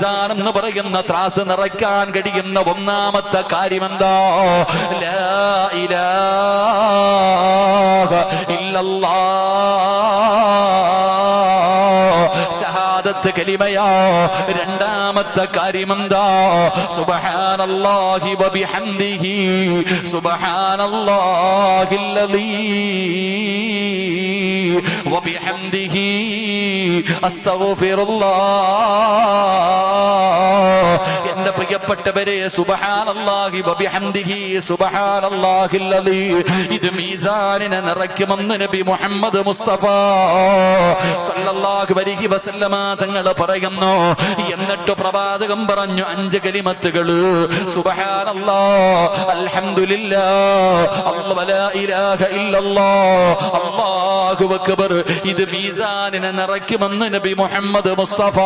മീസാൻ എന്ന് പറയുന്ന ത്രാസ് നിറയ്ക്കാൻ കഴിയുന്ന ഒന്നാമത്തെ കാര്യമെന്താ? ലാ ഇലാഹ ഇല്ലല്ലാഹ്, ഷഹാദത്ത് കലിമയാ. രണ്ടാമത്തെ കാര്യമെന്താ? സുബ്ഹാനല്ലാഹി വബിഹംദിഹി സുബ്ഹാനല്ലാഹിൽ അലീം വബിഹംദിഹി അസ്തഗ്ഫിറുല്ലാഹ്. എന്റെ പ്രിയപ്പെട്ടവരെ, സുബ്ഹാനല്ലാഹി വബിഹംദിഹി സുബ്ഹാനല്ലാഹിൽ അലീം, ഇത് മീസാനിനെ നിറയ്ക്കുമെന്ന് നബി മുഹമ്മദ് മുസ്തഫ സല്ലല്ലാഹു അലൈഹി വസല്ലമ തങ്ങൾ പറയുന്നു. എന്നിട്ട് പ്രവാചകൻ പറഞ്ഞു 5 കലിമത്തുകള്: സുബ്ഹാനല്ലാഹ്, അൽഹംദുലില്ലാഹ്, അല്ലാഹു ലാ ഇലാഹ ഇല്ലല്ലാഹ്, അല്ലാഹു അക്ബർ. ഇത് മീസാനിനെ നിറയ്ക്കുമെന്ന് നബി മുഹമ്മദ് മുസ്തഫ